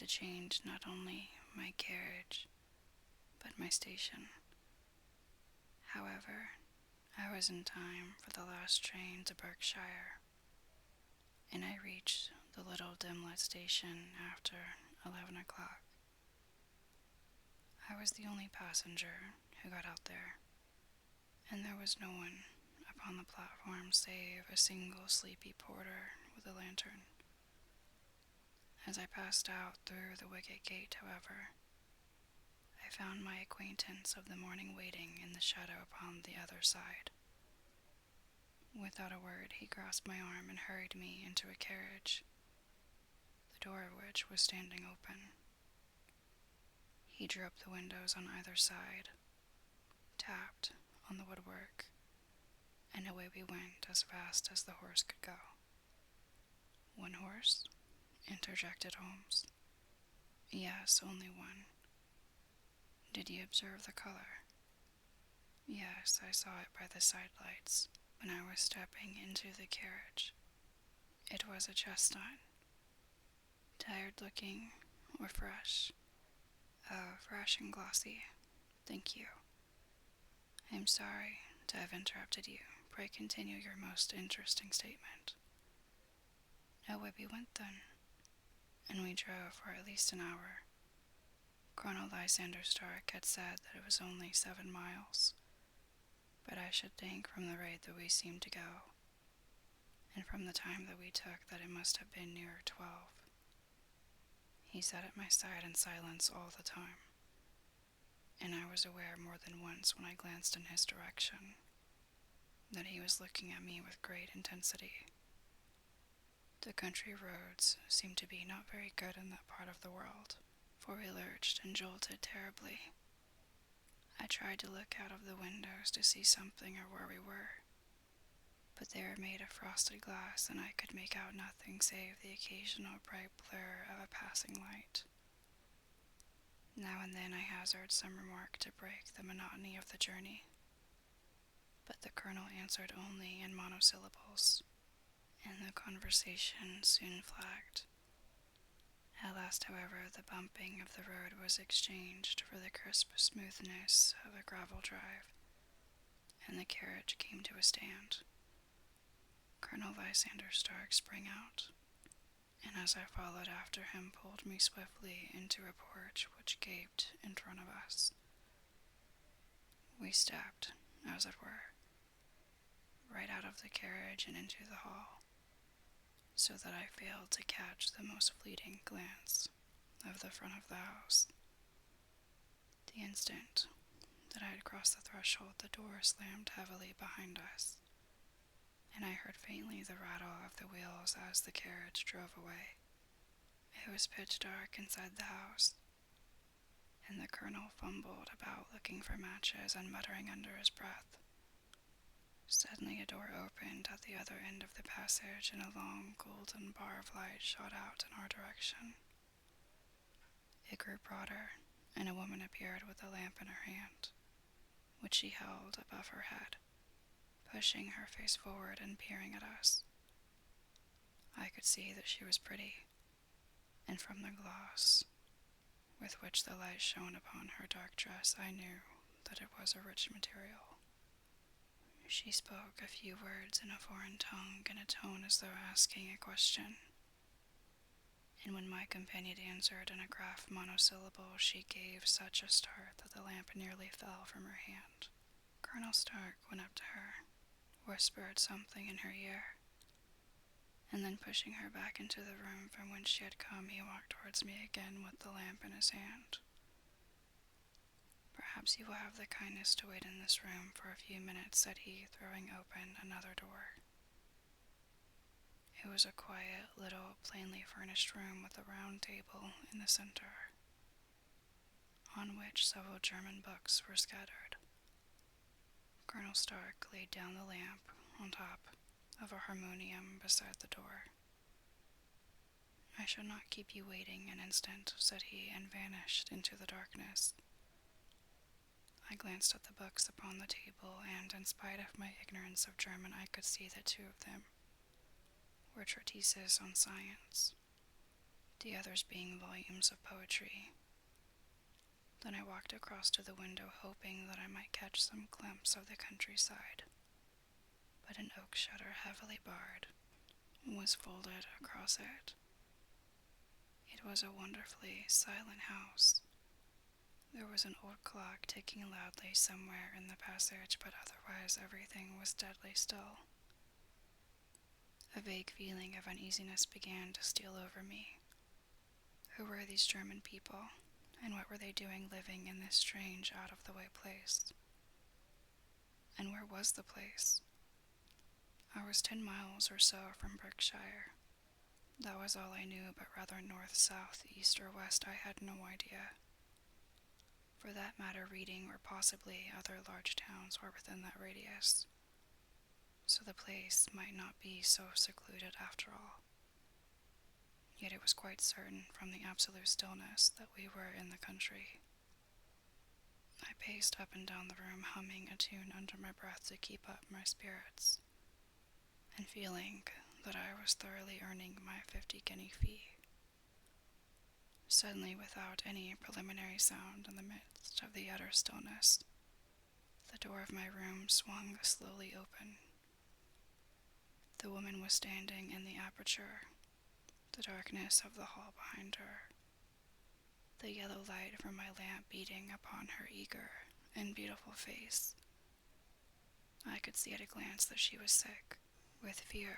to change not only my carriage, but my station. However, I was in time for the last train to Berkshire, and I reached the little dim-lit station after 11 o'clock. I was the only passenger who got out there, and there was no one upon the platform save a single sleepy porter with a lantern. As I passed out through the wicket gate, however, I found my acquaintance of the morning waiting in the shadow upon the other side. Without a word, he grasped my arm and hurried me into a carriage, the door of which was standing open. He drew up the windows on either side, tapped on the woodwork, and away we went as fast as the horse could go. "One horse?" interjected Holmes. "Yes, only one." "Did you observe the color?" "Yes, I saw it by the side lights when I was stepping into the carriage. It was a chestnut. Tired looking or fresh?" "Oh, fresh and glossy. Thank you. I am sorry to have interrupted you. Pray continue your most interesting statement." Away we went then, and we drove for at least an hour. Colonel Lysander Stark had said that it was only 7 miles, but I should think from the rate that we seemed to go, and from the time that we took, that it must have been nearer 12. He sat at my side in silence all the time, and I was aware more than once when I glanced in his direction that he was looking at me with great intensity. The country roads seemed to be not very good in that part of the world, for we lurched and jolted terribly. I tried to look out of the windows to see something of where we were, but they were made of frosted glass, and I could make out nothing save the occasional bright blur of a passing light. Now and then I hazarded some remark to break the monotony of the journey, but the colonel answered only in monosyllables, and the conversation soon flagged. At last, however, the bumping of the road was exchanged for the crisp smoothness of a gravel drive, and the carriage came to a stand. Colonel Lysander Stark sprang out, and as I followed after him, pulled me swiftly into a porch which gaped in front of us. We stepped, as it were, right out of the carriage and into the hall, so that I failed to catch the most fleeting glance of the front of the house. The instant that I had crossed the threshold, the door slammed heavily behind us, and I heard faintly the rattle of the wheels as the carriage drove away. It was pitch dark inside the house, and the colonel fumbled about looking for matches and muttering under his breath. Suddenly a door opened at the other end of the passage, and a long golden bar of light shot out in our direction. It grew broader, and a woman appeared with a lamp in her hand, which she held above her head, pushing her face forward and peering at us. I could see that she was pretty, and from the gloss with which the light shone upon her dark dress, I knew that it was a rich material. She spoke a few words in a foreign tongue in a tone as though asking a question, and when my companion answered in a gruff monosyllable, she gave such a start that the lamp nearly fell from her hand. Colonel Stark went up to her, whispered something in her ear, and then pushing her back into the room from whence she had come, he walked towards me again with the lamp in his hand. "Perhaps you will have the kindness to wait in this room for a few minutes," said he, throwing open another door. It was a quiet, little, plainly furnished room with a round table in the center, on which several German books were scattered. Colonel Stark laid down the lamp on top of a harmonium beside the door. "I shall not keep you waiting an instant," said he, and vanished into the darkness. I glanced at the books upon the table, and, in spite of my ignorance of German, I could see that 2 of them were treatises on science. the others being volumes of poetry. Then I walked across to the window, hoping that I might catch some glimpse of the countryside. But an oak shutter, heavily barred, was folded across it. It was a wonderfully silent house. There was an old clock ticking loudly somewhere in the passage, but otherwise everything was deadly still. A vague feeling of uneasiness began to steal over me. Who were these German people, and what were they doing living in this strange, out-of-the-way place? And where was the place? I was 10 miles or so from Berkshire. That was all I knew, but rather north, south, east, or west I had no idea. For that matter, Reading or possibly other large towns were within that radius, so the place might not be so secluded after all. Yet it was quite certain from the absolute stillness that we were in the country. I paced up and down the room, humming a tune under my breath to keep up my spirits, and feeling that I was thoroughly earning my 50-guinea fee. Suddenly, without any preliminary sound in the midst of the utter stillness, the door of my room swung slowly open. The woman was standing in the aperture, the darkness of the hall behind her, the yellow light from my lamp beating upon her eager and beautiful face. I could see at a glance that she was sick with fear,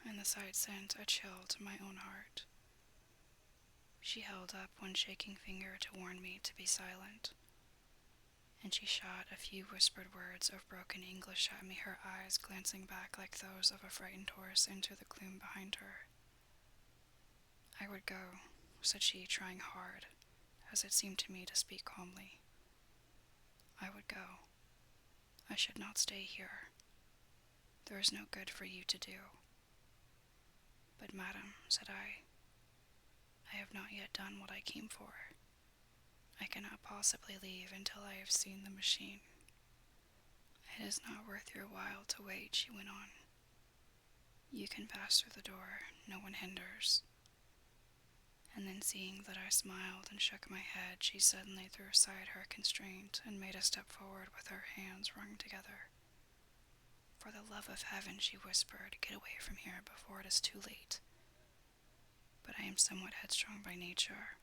and the sight sent a chill to my own heart. She held up one shaking finger to warn me to be silent, and she shot a few whispered words of broken English at me, her eyes glancing back like those of a frightened horse into the gloom behind her. I would go, said she, trying hard, as it seemed to me, to speak calmly. I would go. I should not stay here. There is no good for you to do. But, madam, said I have not yet done what I came for. I cannot possibly leave until I have seen the machine. It is not worth your while to wait, she went on. You can pass through the door, no one hinders. And then, seeing that I smiled and shook my head, she suddenly threw aside her constraint and made a step forward with her hands wrung together. For the love of heaven, she whispered, get away from here before it is too late. But I am somewhat headstrong by nature,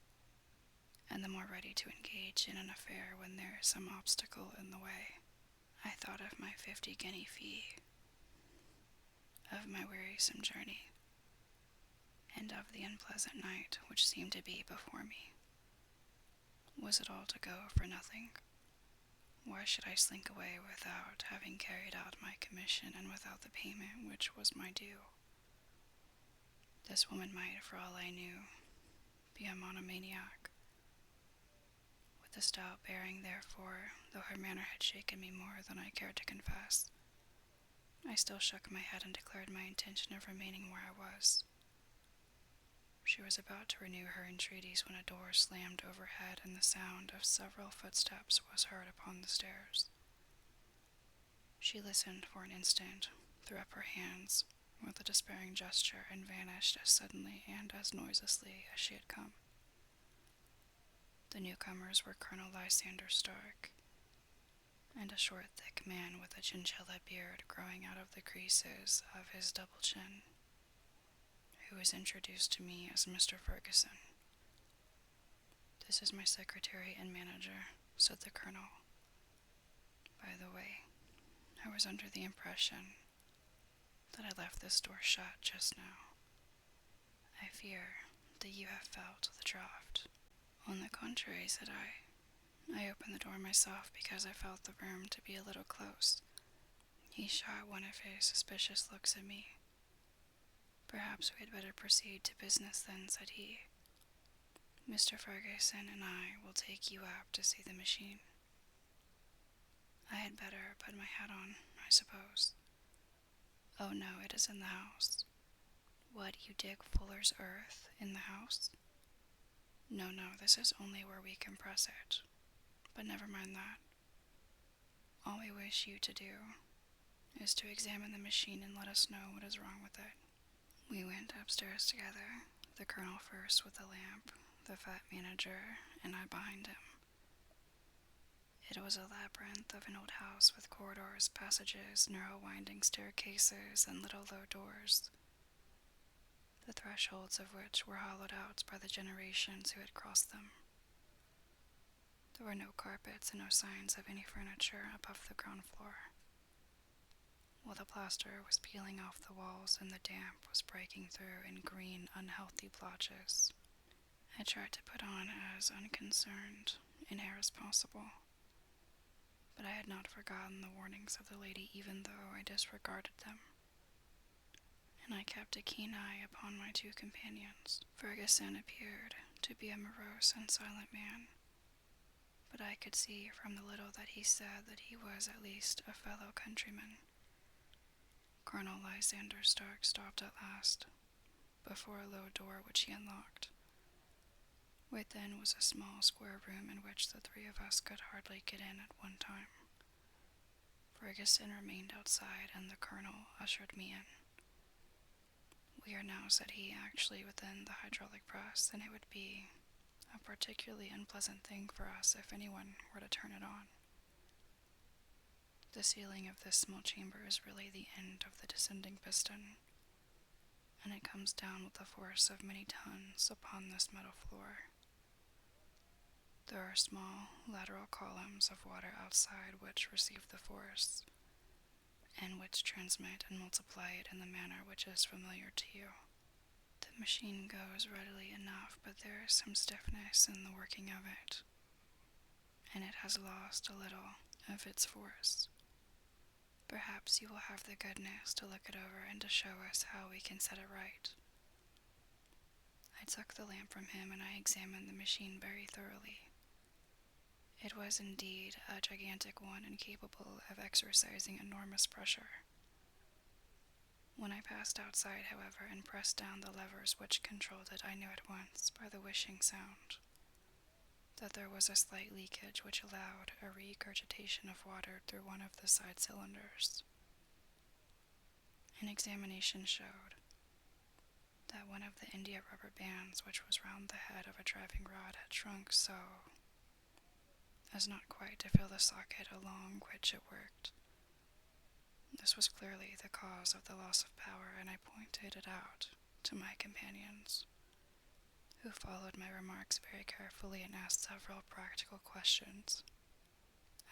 and the more ready to engage in an affair when there is some obstacle in the way. I thought of my 50-guinea fee, of my wearisome journey, and of the unpleasant night which seemed to be before me. Was it all to go for nothing? Why should I slink away without having carried out my commission and without the payment which was my due? This woman might, for all I knew, be a monomaniac. With a stout bearing, therefore, though her manner had shaken me more than I cared to confess, I still shook my head and declared my intention of remaining where I was. She was about to renew her entreaties when a door slammed overhead and the sound of several footsteps was heard upon the stairs. She listened for an instant, threw up her hands with a despairing gesture, and vanished as suddenly and as noiselessly as she had come. The newcomers were Colonel Lysander Stark, and a short, thick man with a chinchilla beard growing out of the creases of his double chin, who was introduced to me as Mr. Ferguson. This is my secretary and manager, said the colonel. By the way, I was under the impression that I left this door shut just now. I fear that you have felt the draught. On the contrary, said I. I opened the door myself because I felt the room to be a little close. He shot one of his suspicious looks at me. Perhaps we had better proceed to business then, said he. Mr. Ferguson and I will take you up to see the machine. I had better put my hat on, I suppose. Oh no, it is in the house. What, you dig fuller's earth in the house? No, this is only where we compress it. But never mind that. All we wish you to do is to examine the machine and let us know what is wrong with it. We went upstairs together, the colonel first with the lamp, the fat manager, and I behind him. It was a labyrinth of an old house with corridors, passages, narrow winding staircases, and little low doors, the thresholds of which were hollowed out by the generations who had crossed them. There were no carpets and no signs of any furniture above the ground floor. While the plaster was peeling off the walls and the damp was breaking through in green, unhealthy blotches, I tried to put on as unconcerned an air as possible. But I had not forgotten the warnings of the lady, even though I disregarded them. And I kept a keen eye upon my two companions. Ferguson appeared to be a morose and silent man, but I could see from the little that he said that he was at least a fellow countryman. Colonel Lysander Stark stopped at last, before a low door which he unlocked. Within was a small square room in which the three of us could hardly get in at one time. Ferguson remained outside, and the colonel ushered me in. "We are now," said he, "actually within the hydraulic press, and it would be a particularly unpleasant thing for us if anyone were to turn it on. The ceiling of this small chamber is really the end of the descending piston, and it comes down with the force of many tons upon this metal floor. There are small lateral columns of water outside which receive the force, and which transmit and multiply it in the manner which is familiar to you. The machine goes readily enough, but there is some stiffness in the working of it, and it has lost a little of its force. Perhaps you will have the goodness to look it over and to show us how we can set it right." I took the lamp from him and I examined the machine very thoroughly. It was indeed a gigantic one and capable of exercising enormous pressure. When I passed outside, however, and pressed down the levers which controlled it, I knew at once, by the whishing sound, that there was a slight leakage which allowed a regurgitation of water through one of the side cylinders. An examination showed that one of the India rubber bands which was round the head of a driving rod had shrunk so as not quite to fill the socket along which it worked. This was clearly the cause of the loss of power, and I pointed it out to my companions, who followed my remarks very carefully and asked several practical questions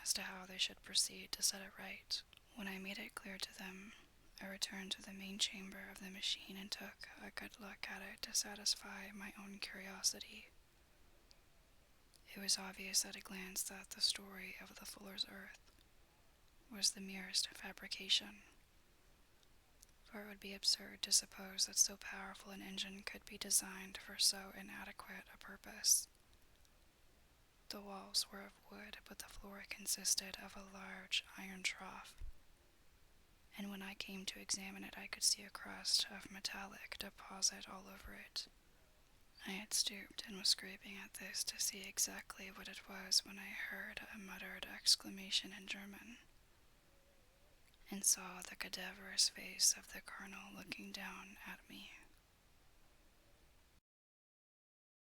as to how they should proceed to set it right. When I made it clear to them, I returned to the main chamber of the machine and took a good look at it to satisfy my own curiosity. It was obvious at a glance that the story of the Fuller's Earth was the merest fabrication, for it would be absurd to suppose that so powerful an engine could be designed for so inadequate a purpose. The walls were of wood, but the floor consisted of a large iron trough, and when I came to examine it, I could see a crust of metallic deposit all over it. I had stooped and was scraping at this to see exactly what it was when I heard a muttered exclamation in German, and saw the cadaverous face of the colonel looking down at me.